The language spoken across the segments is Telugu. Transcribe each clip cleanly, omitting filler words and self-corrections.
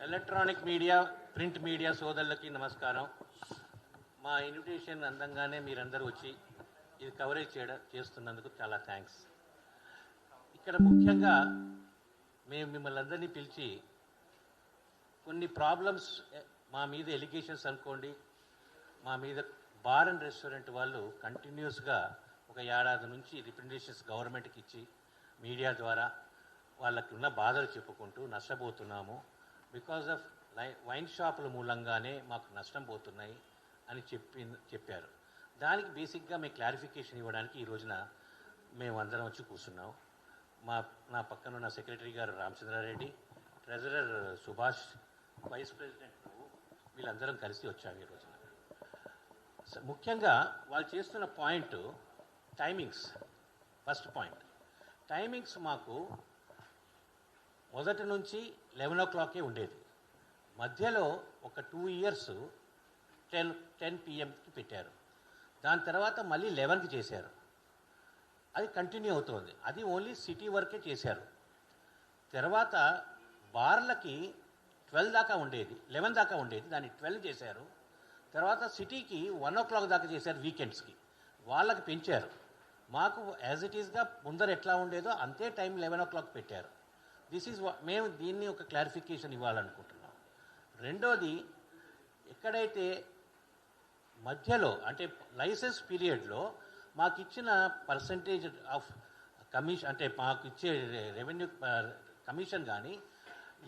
ఎలక్ట్రానిక్ మీడియా, ప్రింట్ మీడియా సోదరులకి నమస్కారం. మా ఇన్విటేషన్ అందంగానే మీరందరూ వచ్చి ఇది కవరేజ్ చేస్తున్నందుకు చాలా థ్యాంక్స్. ఇక్కడ ముఖ్యంగా మేము మిమ్మల్ని అందరినీ పిలిచి కొన్ని ప్రాబ్లమ్స్, మా మీద ఎలిగేషన్స్ అనుకోండి, మా మీద బార్ అండ్ రెస్టారెంట్ వాళ్ళు కంటిన్యూస్గా ఒక ఏడాది నుంచి రిప్రజెంటేషన్స్ గవర్నమెంట్కి ఇచ్చి మీడియా ద్వారా వాళ్ళకి ఉన్న బాధలు చెప్పుకుంటూ నష్టపోతున్నాము, బికాజ్ ఆఫ్ వైన్ షాపుల మూలంగానే మాకు నష్టం పోతున్నాయి అని చెప్పారు. దానికి బేసిక్గా మేము క్లారిఫికేషన్ ఇవ్వడానికి ఈ రోజున మేము అందరం వచ్చి కూర్చున్నాం. నా పక్కన ఉన్న సెక్రటరీ గారు Ramachandra Reddy, treasurer Subhash, vice president వీళ్ళందరం కలిసి వచ్చాము ఈ రోజున. ముఖ్యంగా వాళ్ళు చేస్తున్న point timings. First point timings మాకు మొదటి నుంచి 11 o'clock ఉండేది. మధ్యలో ఒక 2 years 10 PM పెట్టారు. దాని తర్వాత మళ్ళీ 11కి చేశారు. అది కంటిన్యూ అవుతుంది. అది ఓన్లీ సిటీ వరకే చేశారు. తర్వాత బార్లకి 12 దాకా ఉండేది, 11 దాకా ఉండేది, దాన్ని 12 చేశారు. తర్వాత సిటీకి 1 o'clock దాకా చేశారు. వీకెండ్స్కి వాళ్ళకి పెంచారు. మాకు యాజ్ ఇట్ ఈస్గా ముందర ఎట్లా ఉండేదో అంతే టైం 11 o'clock పెట్టారు. మేము దీన్ని ఒక క్లారిఫికేషన్ ఇవ్వాలనుకుంటున్నాం. రెండోది, ఎక్కడైతే మధ్యలో అంటే లైసెన్స్ పీరియడ్లో మాకు ఇచ్చిన పర్సంటేజ్ ఆఫ్ కమిషన్, అంటే మాకు ఇచ్చే రెవెన్యూ కమిషన్ కానీ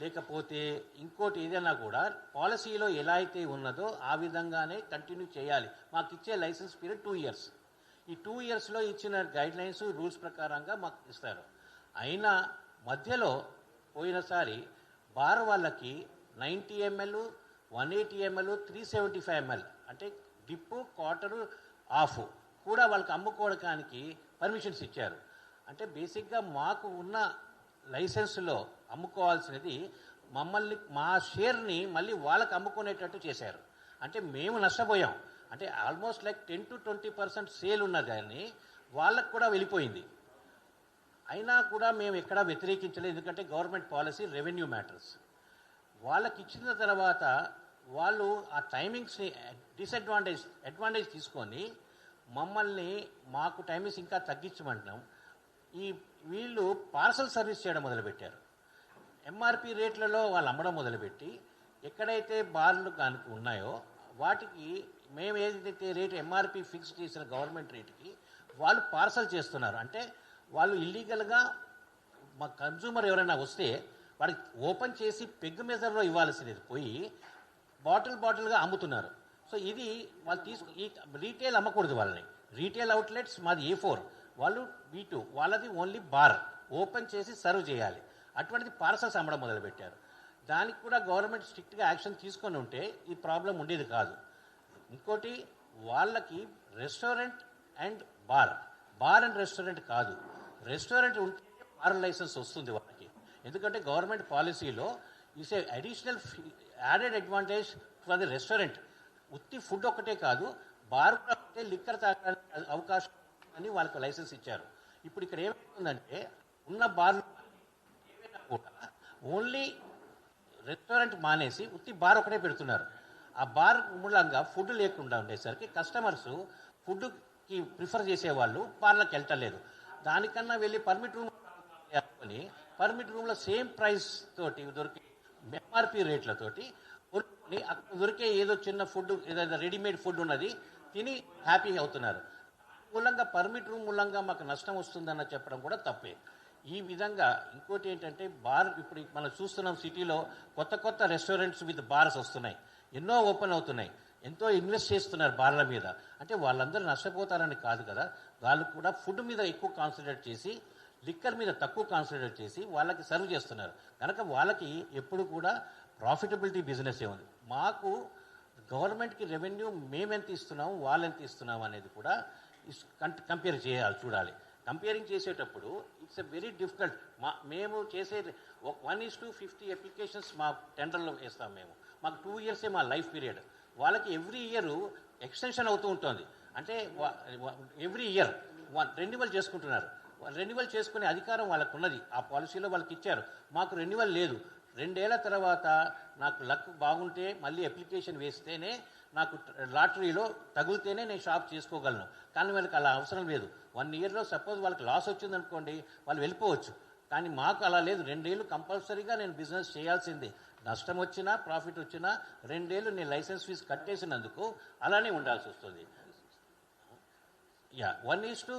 లేకపోతే ఇంకోటి ఏదైనా కూడా పాలసీలో ఎలా అయితే ఉన్నదో ఆ విధంగానే కంటిన్యూ చేయాలి. మాకు ఇచ్చే లైసెన్స్ పీరియడ్ 2 years. ఈ 2 yearsలో ఇచ్చిన గైడ్లైన్స్, రూల్స్ ప్రకారంగా మాకు ఇస్తారు. అయినా మధ్యలో పోయినసారి బార్ వాళ్ళకి 90 ml, 180 ml, 375 ml అంటే డిప్పు, క్వార్టరు, ఆఫ్ కూడా వాళ్ళకి అమ్ముకోవడానికి పర్మిషన్స్ ఇచ్చారు. అంటే బేసిక్గా మాకు ఉన్న లైసెన్స్లో అమ్ముకోవాల్సినది మమ్మల్ని, మా షేర్ని మళ్ళీ వాళ్ళకి అమ్ముకునేటట్టు చేశారు. అంటే మేము నష్టపోయాం. అంటే ఆల్మోస్ట్ లైక్ 10 to 20% సేల్ ఉన్నదాన్ని వాళ్ళకు కూడా వెళ్ళిపోయింది. అయినా కూడా మేము ఎక్కడా వ్యతిరేకించలేదు, ఎందుకంటే గవర్నమెంట్ పాలసీ రెవెన్యూ మ్యాటర్స్. వాళ్ళకి ఇచ్చిన తర్వాత వాళ్ళు ఆ టైమింగ్స్ని అడ్వాంటేజ్ తీసుకొని మమ్మల్ని, మాకు టైమింగ్స్ ఇంకా తగ్గించమంటున్నాం. వీళ్ళు పార్సల్ సర్వీస్ చేయడం మొదలుపెట్టారు. ఎంఆర్పి రేట్లలో వాళ్ళు అమ్మడం మొదలుపెట్టి ఎక్కడైతే బార్లు కనుక ఉన్నాయో వాటికి మేము ఏదైతే రేటు ఎంఆర్పి ఫిక్స్ చేసిన గవర్నమెంట్ రేటుకి వాళ్ళు పార్సల్ చేస్తున్నారు. అంటే వాళ్ళు ఇల్లీగల్గా మా కన్జ్యూమర్ ఎవరైనా వస్తే వాడికి ఓపెన్ చేసి పెగ్ మెజర్లో ఇవ్వాల్సినది పోయి బాటిల్గా అమ్ముతున్నారు. సో ఇది వాళ్ళు ఈ రీటైల్ అమ్మకూడదు వాళ్ళని. రీటైల్ అవుట్లెట్స్ మాది A4, వాళ్ళు B2, వాళ్ళది ఓన్లీ బార్ ఓపెన్ చేసి సర్వ్ చేయాలి. అటువంటిది పార్సల్స్ అమ్మడం మొదలుపెట్టారు. దానికి కూడా గవర్నమెంట్ స్ట్రిక్ట్గా యాక్షన్ తీసుకొని ఉంటే ఈ ప్రాబ్లం ఉండేది కాదు. ఇంకోటి, వాళ్ళకి restaurant and bar and restaurant కాదు, రెస్టారెంట్ ఉంటే బార్ లైసెన్స్ వస్తుంది వాళ్ళకి. ఎందుకంటే గవర్నమెంట్ పాలసీలో is a additional added advantage for the restaurant. ఉత్తి ఫుడ్ ఒకటే కాదు, బార్ కూడా ఉంటే లిక్కర్ తాగడానికి అవకాశం అని వాళ్ళకి లైసెన్స్ ఇచ్చారు. ఇప్పుడు ఇక్కడ ఏమవుతుందంటే ఉన్న బార్లు ఏమైనా కూడా ఓన్లీ రెస్టారెంట్ మానేసి ఉత్తి బార్ ఒకటే పెడుతున్నారు. ఆ బార్ మూలంగా ఫుడ్ లేకుండా ఉండేసరికి కస్టమర్స్ ఫుడ్కి ప్రిఫర్ చేసేవాళ్ళు బార్లకు వెళ్ళటలేదు. దానికన్నా వెళ్ళి పర్మిట్ రూమ్లో సేమ్ ప్రైస్ తోటి దొరికి ఎంఆర్పి రేట్లతోటి కొనుక్కొని అక్కడ దొరికే ఏదో చిన్న ఫుడ్, ఏదైనా రెడీమేడ్ ఫుడ్ ఉన్నది తిని హ్యాపీ అవుతున్నారు. మూలంగా పర్మిట్ రూమ్ మూలంగా మాకు నష్టం వస్తుందన్న చెప్పడం కూడా తప్పే. ఈ విధంగా ఇంకోటి ఏంటంటే బార్, ఇప్పుడు మనం చూస్తున్నాం సిటీలో కొత్త రెస్టారెంట్స్ విత్ బార్స్ వస్తున్నాయి, ఎన్నో ఓపెన్ అవుతున్నాయి, ఎంతో ఇన్వెస్ట్ చేస్తున్నారు బార్ల మీద. అంటే వాళ్ళందరూ నష్టపోతారని కాదు కదా, వాళ్ళు కూడా ఫుడ్ మీద ఎక్కువ కాన్సన్ట్రేట్ చేసి లిక్కర్ మీద తక్కువ కాన్సన్ట్రేట్ చేసి వాళ్ళకి సర్వ్ చేస్తున్నారు. కనుక వాళ్ళకి ఎప్పుడు కూడా ప్రాఫిటబిలిటీ బిజినెసే ఉంది. మాకు గవర్నమెంట్కి రెవెన్యూ మేమెంత ఇస్తున్నాము, వాళ్ళు ఎంత ఇస్తున్నాము అనేది కూడా కంపేర్ చేయాలి, చూడాలి. కంపేరింగ్ చేసేటప్పుడు ఇట్స్ ఎ వెరీ డిఫికల్ట్. మేము చేసే 1:50 అప్లికేషన్స్ మా టెండర్లో వేస్తాం. మాకు 2 years మా లైఫ్ పీరియడ్. వాళ్ళకి ఎవ్రీ ఇయర్ ఎక్స్టెన్షన్ అవుతూ ఉంటుంది. అంటే ఎవ్రీ ఇయర్ రెన్యువల్ చేసుకుంటున్నారు. రెన్యువల్ చేసుకునే అధికారం వాళ్ళకు ఉన్నది, ఆ పాలసీలో వాళ్ళకి ఇచ్చారు. మాకు రెన్యువల్ లేదు. 2 ఏళ్ల తర్వాత నాకు లక్ బాగుంటే మళ్ళీ అప్లికేషన్ వేస్తేనే నాకు లాటరీలో తగిలితేనే నేను షాప్ చేసుకోగలను. కానీ వాళ్ళకి అలా అవసరం లేదు. 1 ఇయర్లో సపోజ్ వాళ్ళకి లాస్ వచ్చిందనుకోండి, వాళ్ళు వెళ్ళిపోవచ్చు. కానీ మాకు అలా లేదు. 2 ఏళ్ళు కంపల్సరీగా నేను బిజినెస్ చేయాల్సిందే. నష్టం వచ్చినా ప్రాఫిట్ వచ్చినా 2 ఏళ్ళు నేను లైసెన్స్ ఫీజు కట్టేసినందుకు అలానే ఉండాల్సి వస్తుంది. 1:60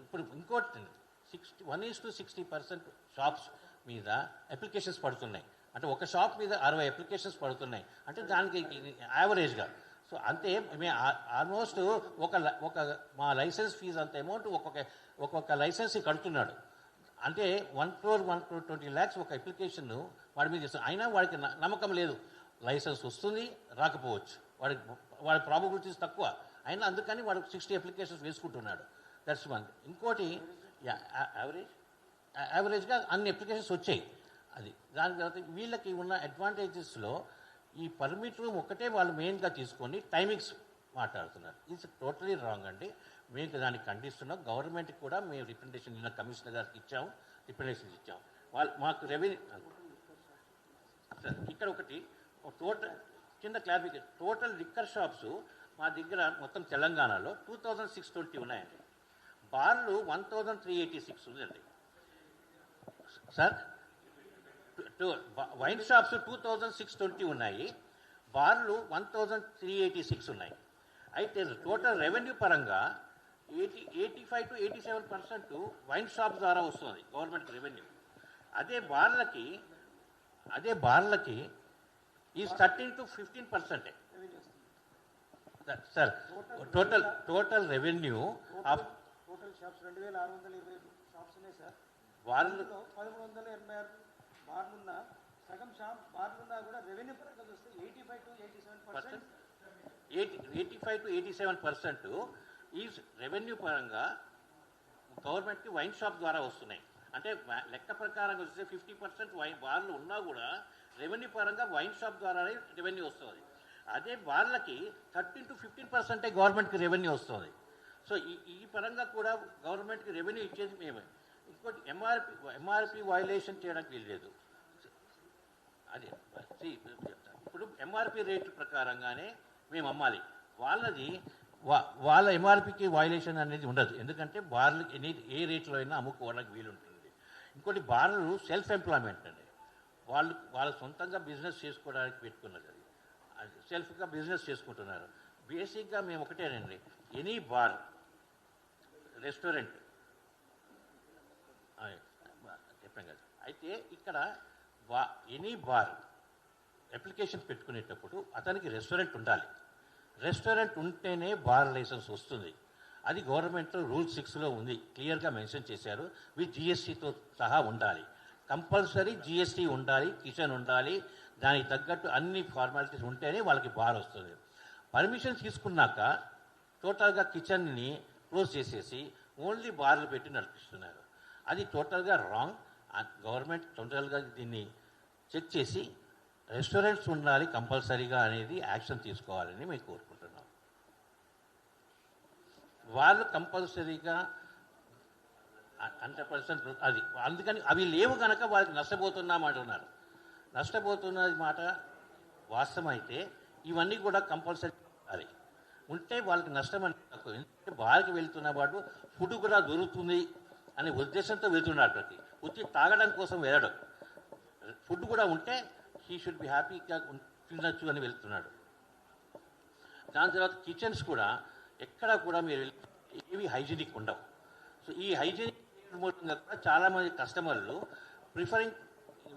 ఇప్పుడు ఇంకోటి 1:60% షాప్స్ మీద అప్లికేషన్స్ పడుతున్నాయి. అంటే ఒక షాప్ మీద 60 అప్లికేషన్స్ పడుతున్నాయి. అంటే దానికి యావరేజ్గా. సో అంతే మేము ఆల్మోస్ట్ ఒక మా లైసెన్స్ ఫీజు అంత అమౌంట్ ఒక్కొక్క లైసెన్స్ కడుతున్నాడు. అంటే 1 crore 1,20 lakhs ఒక అప్లికేషన్ వాడి మీద చేస్తాం. అయినా వాడికి నమ్మకం లేదు. లైసెన్స్ వస్తుంది, రాకపోవచ్చు. వాడి ప్రాబబిలిటీస్ తక్కువ. అయినా అందుకని వాడు 60 అప్లికేషన్స్ వేసుకుంటున్నాడు. That's one. ఇంకోటి యావరేజ్గా అన్ని అప్లికేషన్స్ వచ్చాయి. అది దాని తర్వాత వీళ్ళకి ఉన్న అడ్వాంటేజెస్లో ఈ పర్మిట్ రూమ్ ఒకటే వాళ్ళు మెయిన్గా తీసుకొని టైమింగ్స్ మాట్లాడుతున్నారు. ఇట్స్ టోటలీ రాంగ్ అండి. మేము దాన్ని ఖండిస్తున్నాం. గవర్నమెంట్కి కూడా మేము రిప్రజెంటేషన్ నిన్న కమిషనర్ గారికి ఇచ్చాము, రిప్రజెంటేషన్ ఇచ్చాము. మాకు రెవెన్యూ సార్ ఇక్కడ ఒకటి కింద క్లారిఫికేషన్. టోటల్ లిక్కర్ షాప్స్ మా దగ్గర మొత్తం తెలంగాణలో 2620 ఉన్నాయండి. బార్లు 1386 ఉందండి సార్. వైన్ షాప్స్ 2620 ఉన్నాయి. బార్లు 1386 ఉన్నాయి. అయితే టోటల్ రెవెన్యూ పరంగా 85 to 87% వైన్ షాప్ ద్వారా వస్తుంది గవర్నమెంట్ రెవెన్యూ. అదే బార్లకి ఈ 13 to 15% sir. Total revenue of total shops 2620 shops ఉన్నాయి సార్. బార్లు 1386 బార్లున్న సగం షాప్ బార్లున్నా కూడా రెవెన్యూ పరంగా చూస్తే 85 to 87% ఈ రెవెన్యూ పరంగా గవర్నమెంట్కి వైన్ షాప్ ద్వారా వస్తున్నాయి. అంటే లెక్క ప్రకారంగా చూస్తే 50% బార్లు ఉన్నా కూడా రెవెన్యూ పరంగా వైన్ షాప్ ద్వారానే రెవెన్యూ వస్తుంది. అదే బార్లకి 13 to 15% గవర్నమెంట్కి రెవెన్యూ వస్తుంది. సో ఈ పరంగా కూడా గవర్నమెంట్కి రెవెన్యూ ఇచ్చేది మేమే. ఇంకోటి ఎంఆర్పి వైలేషన్ చేయడానికి వీల్లేదు. అదే ఇప్పుడు ఎంఆర్పి రేటు ప్రకారంగానే మేము అమ్మాలి. వాళ్ళ ఎంఆర్పికి వైలేషన్ అనేది ఉండదు. ఎందుకంటే బార్లు ఏ రేట్లో అయినా అమ్ముకోవడానికి వీలుంటుంది. ఇంకోటి బార్లు సెల్ఫ్ ఎంప్లాయ్మెంట్ అండి. వాళ్ళు సొంతంగా బిజినెస్ చేసుకోవడానికి పెట్టుకున్నది. అది సెల్ఫ్గా బిజినెస్ చేసుకుంటున్నారు. బేసిక్గా మేము ఒకటేనండి, ఎనీ బార్ రెస్టారెంట్ చెప్పాం కదా. అయితే ఇక్కడ ఎనీ బార్ అప్లికేషన్ పెట్టుకునేటప్పుడు అతనికి రెస్టారెంట్ ఉండాలి. రెస్టారెంట్ ఉంటేనే బార్ లైసెన్స్ వస్తుంది. అది గవర్నమెంట్లో రూల్ 6లో ఉంది, క్లియర్గా మెన్షన్ చేశారు. విత్ జిఎస్టీతో సహా ఉండాలి. కంపల్సరీ జిఎస్టీ ఉండాలి, కిచెన్ ఉండాలి. దానికి తగ్గట్టు అన్ని ఫార్మాలిటీస్ ఉంటేనే వాళ్ళకి బార్ వస్తుంది. పర్మిషన్ తీసుకున్నాక టోటల్గా కిచెన్ని క్లోజ్ చేసేసి ఓన్లీ బార్లు పెట్టి నడిపిస్తున్నారు. అది టోటల్గా రాంగ్. గవర్నమెంట్ టోటల్గా దీన్ని చెక్ చేసి రెస్టారెంట్స్ ఉండాలి కంపల్సరీగా అనేది యాక్షన్ తీసుకోవాలని మేము కోరుకుంటున్నాం. వాళ్ళు కంపల్సరీగా 100% అది. అందుకని అవి లేవు కనుక వాళ్ళకి నష్టపోతున్నామంటున్నారు. నష్టపోతున్నది మాట వాస్తవం అయితే ఇవన్నీ కూడా కంపల్సరీ అది ఉంటే వాళ్ళకి నష్టం అంటే తక్కువ. ఎందుకంటే బార్కి వెళ్తున్న వాడు ఫుడ్ కూడా దొరుకుతుంది అనే ఉద్దేశంతో వెళ్తున్నాడు. ఉత్తి తాగడం కోసం వెళ్ళడం. ఫుడ్ కూడా ఉంటే హీ షుడ్ బి హ్యాపీగా తినచ్చు అని వెళ్తున్నాడు. దాని తర్వాత కిచెన్స్ కూడా ఎక్కడ కూడా మీరు ఏవి హైజీనిక్ ఉండవు. సో ఈ హైజీనిక్ మూలంగా కూడా చాలామంది కస్టమర్లు ప్రిఫరింగ్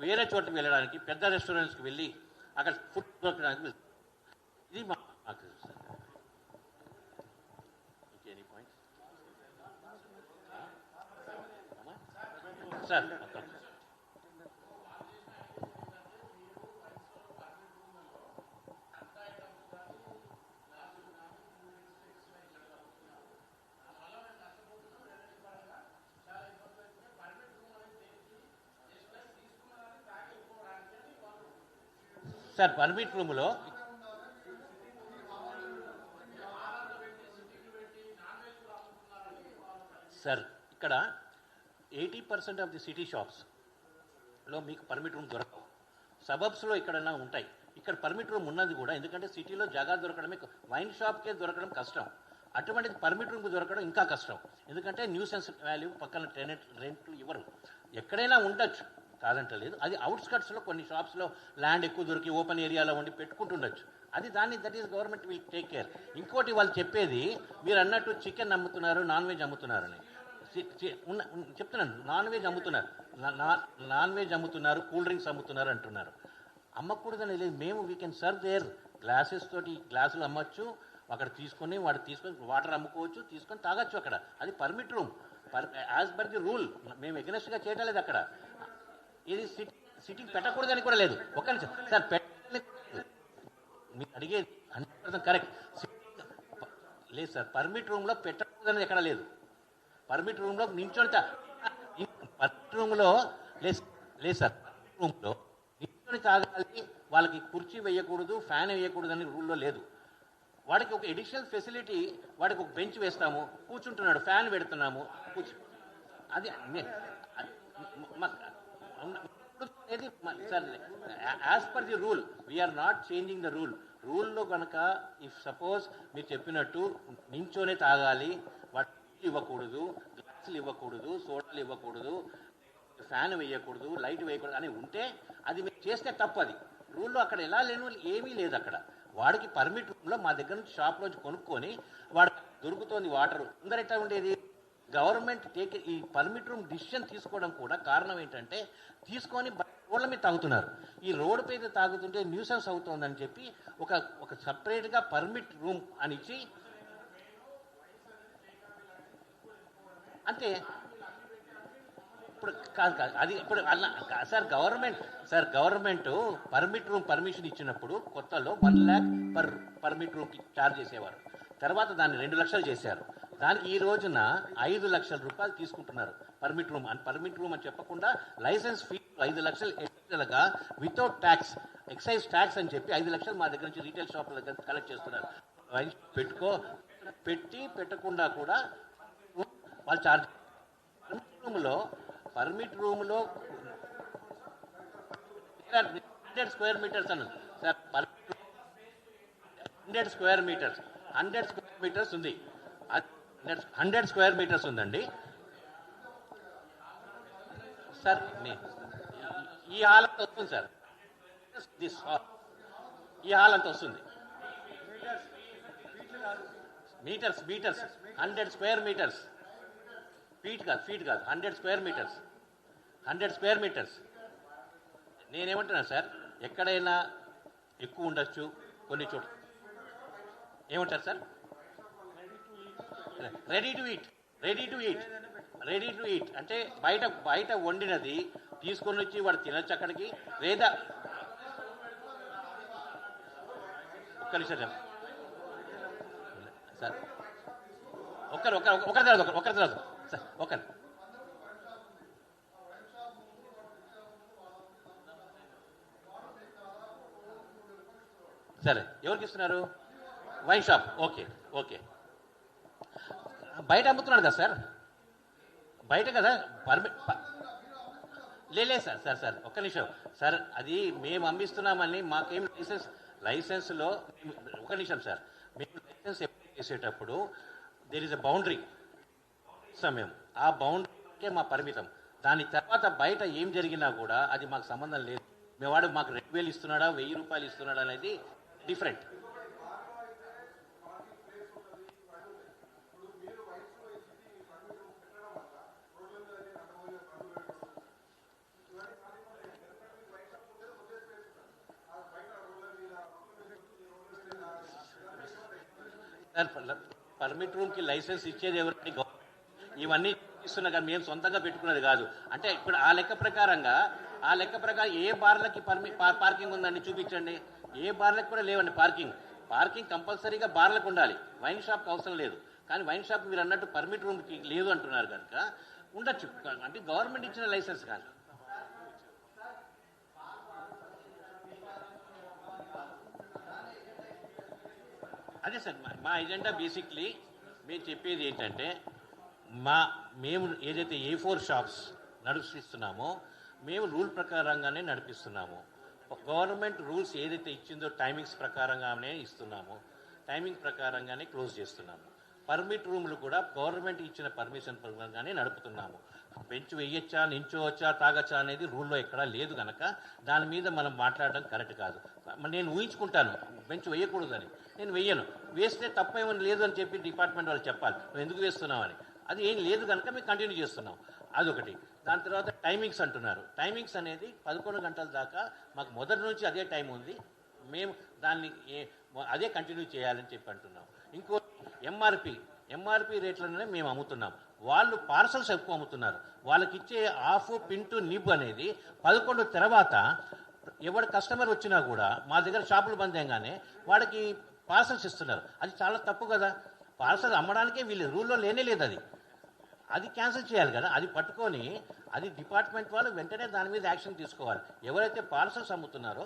వేరే చోటకి వెళ్ళడానికి, పెద్ద రెస్టారెంట్స్కి వెళ్ళి అక్కడ ఫుడ్ దొరకడానికి వెళ్తారు. ఇది మాకు ఇంకెనీ పాయింట్స్ సార్? సార్ పర్మిట్ రూమ్లో సార్ ఇక్కడ 80% ఆఫ్ ది సిటీ షాప్స్లో మీకు పర్మిట్ రూమ్ దొరకవు. సబబ్స్లో ఎక్కడైనా ఉంటాయి. ఇక్కడ పర్మిట్ రూమ్ ఉన్నది కూడా, ఎందుకంటే సిటీలో జాగా దొరకడమే, వైన్ షాప్కే దొరకడం కష్టం. అటువంటిది పర్మిట్ రూమ్కి దొరకడం ఇంకా కష్టం, ఎందుకంటే న్యూసెన్స్ వాల్యూ పక్కన రెంట్లు ఇవ్వరు. ఎక్కడైనా ఉండొచ్చు, కాదంటలేదు. అది అవుట్స్కట్స్లో కొన్ని షాప్స్లో ల్యాండ్ ఎక్కువ దొరికి ఓపెన్ ఏరియాలో ఉండి పెట్టుకుంటుండొచ్చు. అది that is government will take care. ఇంకోటి వాళ్ళు చెప్పేది, మీరు అన్నట్టు చికెన్ అమ్ముతున్నారు, నాన్ వెజ్ అమ్ముతున్నారని చెప్తున్నాను. నాన్ వెజ్ అమ్ముతున్నారు, నాన్ వెజ్ అమ్ముతున్నారు, కూల్ డ్రింక్స్ అమ్ముతున్నారు అంటున్నారు. అమ్మకూడదని లేదు. మేము we can serve their glasses తోటి, గ్లాసులు అమ్మచ్చు, అక్కడ తీసుకొని వాటర్ అమ్ముకోవచ్చు, తీసుకొని తాగొచ్చు అక్కడ. అది permit room, as per the rule. మేము ఎగ్నెస్ట్గా చేయటం లేదు అక్కడ. ఇది సిట్టింగ్ పెట్టకూడదని కూడా లేదు. ఒక నిమిషం సార్, మీరు అడిగేది 100% కరెక్ట్. లేదు సార్, పర్మిట్ రూమ్లో పెట్టకూడదని ఎక్కడ లేదు. పర్మిట్ రూమ్లో నించొని పర్మిట్ రూమ్లో లేదు సార్, రూమ్లో నించొని తాగాలి, వాళ్ళకి కుర్చీ వేయకూడదు, ఫ్యాన్ వేయకూడదు అని రూల్లో లేదు. వాడికి ఒక ఎడిషనల్ ఫెసిలిటీ, వాడికి ఒక బెంచ్ వేస్తాము, కూర్చుంటున్నాడు, ఫ్యాన్ పెడుతున్నాము, అది sir as per the rule. We are not changing the rule. రూల్లో కనుక ఇఫ్ సపోజ్ మీరు చెప్పినట్టు నించోనే తాగాలి, వాటి ఇవ్వకూడదు, గ్లాసులు ఇవ్వకూడదు, సోడాలు ఇవ్వకూడదు, ఫ్యాన్ వేయకూడదు, లైట్ వేయకూడదు అని ఉంటే అది మీరు చేస్తే తప్పు. అది రూల్లో అక్కడ ఎలా లేను ఏమీ లేదు అక్కడ. వాడికి పర్మిట్ రూమ్లో మా దగ్గర నుంచి షాప్లోంచి కొనుక్కొని వాడు దొరుకుతోంది వాటర్. అందరూ ఎట్లా ఉండేది? గవర్నమెంట్ ఈ పర్మిట్ రూమ్ డిసిషన్ తీసుకోవడం కూడా కారణం ఏంటంటే, తీసుకొని రోడ్ల మీద తాగుతున్నారు. ఈ రోడ్డు మీద తాగుతుంటే న్యూసెన్స్ అవుతుందని చెప్పి ఒక సపరేట్గా పర్మిట్ రూమ్ అని ఇచ్చి, అంటే ఇప్పుడు కాదు అది ఇప్పుడు sir government permit room permission ఇచ్చినప్పుడు కొత్తలో 1 lakh పర్మిట్ రూమ్కి ఛార్జ్ చేసేవారు. తర్వాత దాన్ని 2 లక్షలు చేశారు. దానికి ఈ రోజున 5 లక్షల రూపాయలు తీసుకుంటున్నారు పర్మిట్ రూమ్ అని చెప్పకుండా. లైసెన్స్ ఫీ 5 లక్షలు ఎక్స్ట్రాగా వితౌట్ ట్యాక్స్, ఎక్సైజ్ ట్యాక్స్ అని చెప్పి 5 లక్షలు మా దగ్గర నుంచి రీటైల్ షాపుల దగ్గర కలెక్ట్ చేస్తున్నారు. పెట్టకుండా కూడా వాళ్ళు ఛార్జ్. పర్మిట్ రూమ్లో 100 స్క్వేర్ మీటర్స్ అన్నది సార్. 100 స్క్వేర్ మీటర్స్ ఉంది. 100 స్క్వేర్ మీటర్స్ ఉందండి సార్. ఈ హాల్ అంతా వస్తుంది సార్, ఈ హాల్ అంతా వస్తుంది. మీటర్స్ 100 స్క్వేర్ మీటర్స్, ఫీట్ కాదు 100 స్క్వేర్ మీటర్స్. నేనేమంటున్నాను సార్, ఎక్కడైనా ఎక్కువ ఉండొచ్చు కొన్ని చోట్ల. ఏమంటారు సార్? రెడీ టు ఈట్ అంటే బయట వండినది తీసుకొని వచ్చి వాడు తినొచ్చు అక్కడికి. లేదా ఒక్క నిమిషం సార్, ఒకరి తర్వాత సార్, ఒకరి సరే. ఎవరికి ఇస్తున్నారు? Wine shop. ఓకే బయట అమ్ముతున్నాడు కదా సార్, బయట కదా లేదు సార్ ఒక్క నిమిషం సార్. అది మేము అమ్మిస్తున్నామని మాకేం లైసెన్స్లో ఒక నిమిషం సార్, మేము లైసెన్స్ అప్లై చేసేటప్పుడు దేర్ ఇస్ అ బౌండరీ సమయం. ఆ బౌండరీకే మా పరిమితం. దాని తర్వాత బయట ఏం జరిగినా కూడా అది మాకు సంబంధం లేదు. మేవాడు మాకు 2,000 ఇస్తున్నాడా, 1000 రూపాయలు ఇస్తున్నాడా అనేది డిఫరెంట్. పర్మిట్ రూమ్కి లైసెన్స్ ఇచ్చేది ఎవరికి? ఇవన్నీ ఇస్తున్నా కానీ మేము సొంతంగా పెట్టుకున్నది కాదు. అంటే ఇప్పుడు ఆ లెక్క ప్రకారం ఏ బార్లకి పార్కింగ్ ఉందండి చూపించండి. ఏ బార్లకు కూడా లేవండి పార్కింగ్ కంపల్సరీగా బార్లకు ఉండాలి, వైన్ షాప్కి అవసరం లేదు. కానీ వైన్ షాప్ మీరు అన్నట్టు పర్మిట్ రూమ్కి లేదు అంటున్నారు కనుక ఉండొచ్చు. అంటే గవర్నమెంట్ ఇచ్చిన లైసెన్స్ కానీ. అదే సార్ మా ఎజెండా. బేసిక్లీ మేము చెప్పేది ఏంటంటే, మేము ఏదైతే A4 షాప్స్ నడిపిస్తున్నామో మేము రూల్ ప్రకారంగానే నడిపిస్తున్నాము. గవర్నమెంట్ రూల్స్ ఏదైతే ఇచ్చిందో టైమింగ్స్ ప్రకారంగానే ఇస్తున్నాము, టైమింగ్ ప్రకారంగానే క్లోజ్ చేస్తున్నాము. పర్మిట్ రూములు కూడా గవర్నమెంట్ ఇచ్చిన పర్మిషన్ ప్రకారంగానే నడుపుతున్నాము. బెంచ్ వేయచ్చా, నించోవచ్చా, తాగచ్చా అనేది రూల్లో ఎక్కడా లేదు కనుక దాని మీద మనం మాట్లాడడం కరెక్ట్ కాదు. నేను ఊహించుకుంటాను బెంచ్ వేయకూడదని, నేను వేయను. వేస్తే తప్పేమని లేదు అని చెప్పి డిపార్ట్మెంట్ వాళ్ళు చెప్పాలి, నువ్వు ఎందుకు వేస్తున్నామని. అది ఏం లేదు కనుక మేము కంటిన్యూ చేస్తున్నాం. అదొకటి. దాని తర్వాత టైమింగ్స్ అంటున్నారు. టైమింగ్స్ అనేది 11 గంటల దాకా మాకు మొదటి నుంచి అదే టైం ఉంది, మేము దాన్ని అదే కంటిన్యూ చేయాలని చెప్పి అంటున్నాం. ఇంకో ఎంఆర్పి రేట్లనే మేము అమ్ముతున్నాం. వాళ్ళు పార్సల్స్ ఎక్కువ అమ్ముతున్నారు. వాళ్ళకి ఇచ్చే హాఫ్ పింటు నిబ్ అనేది 11 తర్వాత ఎవరి కస్టమర్ వచ్చినా కూడా మా దగ్గర షాపులు బంద్ అయ్యగానే వాడికి పార్సల్స్ ఇస్తున్నారు. అది చాలా తప్పు కదా. పార్సల్ అమ్మడానికే వీళ్ళు రూల్లో లేనే లేదు. అది క్యాన్సిల్ చేయాలి కదా. అది పట్టుకొని అది డిపార్ట్మెంట్ వాళ్ళు వెంటనే దాని మీద యాక్షన్ తీసుకోవాలి. ఎవరైతే పార్సల్స్ అమ్ముతున్నారో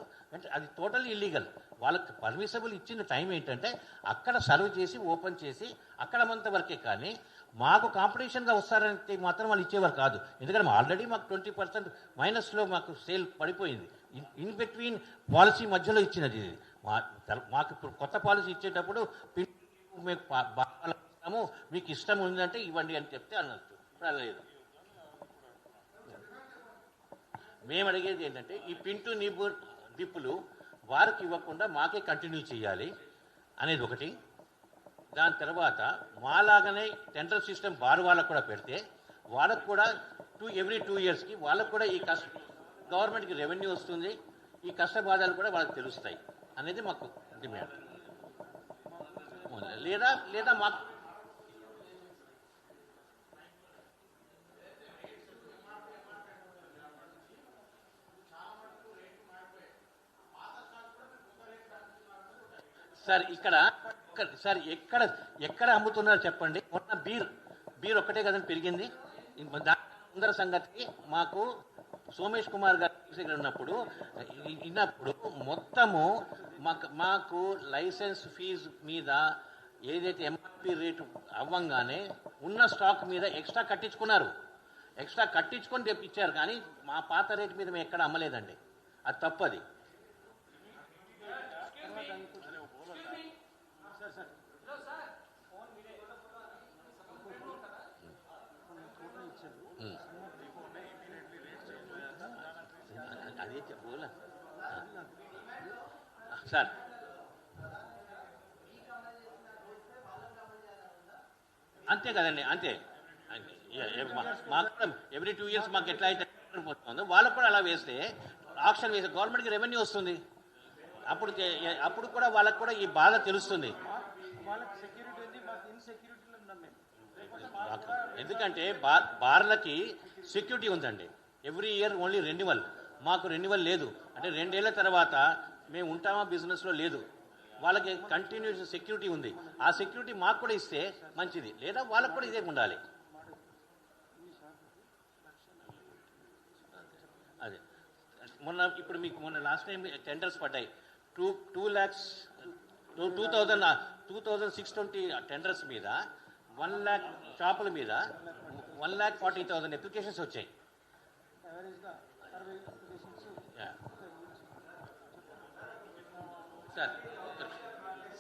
అది టోటల్ ఇల్లీగల్. వాళ్ళకి పర్మిసబుల్ ఇచ్చిన టైం ఏంటంటే అక్కడ సర్వ్ చేసి ఓపెన్ చేసి అక్కడ అంతవరకే, కానీ మాకు కాంపిటీషన్గా వస్తారంటే మాత్రం వాళ్ళు ఇచ్చేవారు కాదు. ఎందుకంటే ఆల్రెడీ మాకు 20% మైనస్లో మాకు సేల్ పడిపోయింది. ఇన్ బిట్వీన్ పాలసీ మధ్యలో ఇచ్చినది ఇది. మాకు ఇప్పుడు కొత్త పాలసీ ఇచ్చేటప్పుడు మీకు ఇష్టం ఉందంటే ఇవ్వండి అని చెప్తే అనొచ్చు. లేదు, మేము అడిగేది ఏంటంటే ఈ పింటు డిప్పులు వారికి ఇవ్వకుండా మాకే కంటిన్యూ చేయాలి అనేది ఒకటి. దాని తర్వాత మాలాగానే టెండర్ సిస్టమ్ బార్ వాళ్ళకు కూడా పెడితే వాళ్ళకు కూడా ఎవ్రీ 2 yearsకి వాళ్ళకు కూడా ఈ గవర్నమెంట్కి రెవెన్యూ వస్తుంది, ఈ కష్టబాధలు కూడా వాళ్ళకి తెలుస్తాయి అనేది మాకు డిమాండ్. లేదా మాకు సార్ ఎక్కడ అమ్ముతున్నారు చెప్పండి. మొన్న బీర్ ఒక్కటే కదండి పెరిగింది. అందరి సంగతికి మాకు సోమేష్ కుమార్ గారు ఉన్నప్పుడు మొత్తము మాకు లైసెన్స్ ఫీజు మీద ఏదైతే ఎంఆర్పి రేటు అవ్వంగానే ఉన్న స్టాక్ మీద ఎక్స్ట్రా కట్టించుకున్నారు. ఎక్స్ట్రా కట్టించుకొని తెప్పించారు, కానీ మా పాత రేటు మీద మేము ఎక్కడ అమ్మలేదండి. అది తప్పది. అదే చెప్పు సార్. అంతే కదండి, అంతే. మాకు ఎవ్రీ 2 years మాకు ఎట్లా అయితే పోతుందో వాళ్ళకు కూడా అలా వేస్తే ఆప్షన్ వేస్తే గవర్నమెంట్కి రెవెన్యూ వస్తుంది. అప్పుడు కూడా వాళ్ళకు కూడా ఈ బాధ తెలుస్తుంది. ఎందుకంటే బార్లకి సెక్యూరిటీ ఉందండి. Every year only renewal. మాకు రెన్యువల్ లేదు. అంటే 2 ఏళ్ల తర్వాత మేము ఉంటామా బిజినెస్లో లేదు. వాళ్ళకి కంటిన్యూస్ సెక్యూరిటీ ఉంది. ఆ సెక్యూరిటీ మాకు కూడా ఇస్తే మంచిది, లేదా వాళ్ళకు కూడా ఇదే ఉండాలి. అదే ఇప్పుడు మీకు మొన్న లాస్ట్ టైం టెండర్స్ పడ్డాయి. 2,620 టెండర్స్ మీద 1 lakh షాపుల మీద 1,40,000 అప్లికేషన్స్ వచ్చాయి.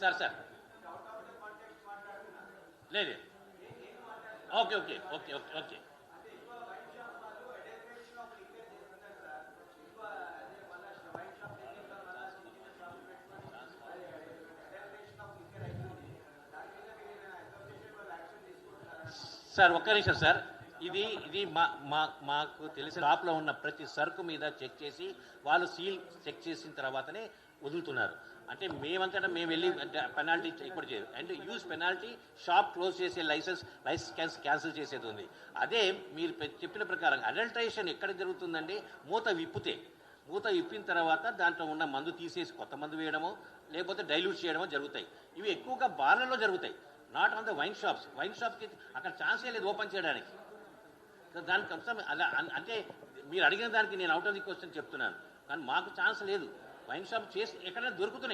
సార్ లేదు. ఓకే. సార్ ఒక్క నిమిషం సార్. ఇది మాకు తెలిసిన షాప్లో ఉన్న ప్రతి సరుకు మీద చెక్ చేసి వాళ్ళు సీల్ చెక్ చేసిన తర్వాతనే వదులుతున్నారు. అంటే మేమంతటా మేము వెళ్ళి పెనాల్టీ ఇప్పుడు చేయరు. And use penalty shop close చేసే లైసెన్స్ క్యాన్సిల్ చేసేది ఉంది. అదే మీరు చెప్పిన ప్రకారం అడల్టరేషన్ ఎక్కడ జరుగుతుందండి? మూత విప్పిన తర్వాత దాంట్లో ఉన్న మందు తీసేసి కొత్త మందు వేయడమో లేకపోతే డైల్యూట్ చేయడమో జరుగుతాయి. ఇవి ఎక్కువగా బార్లలో జరుగుతాయి, నాట్ ఆన్ ద వైన్ షాప్స్కి అక్కడ ఛాన్సే లేదు ఓపెన్ చేయడానికి. దానికి అలా అంటే మీరు అడిగిన దానికి నేను అవుట్ ఆఫ్ ది క్వశ్చన్ చెప్తున్నాను, కానీ మాకు ఛాన్స్ లేదు. వైన్ షాప్ చేసి ఎక్కడైనా దొరుకుతున్నాయి.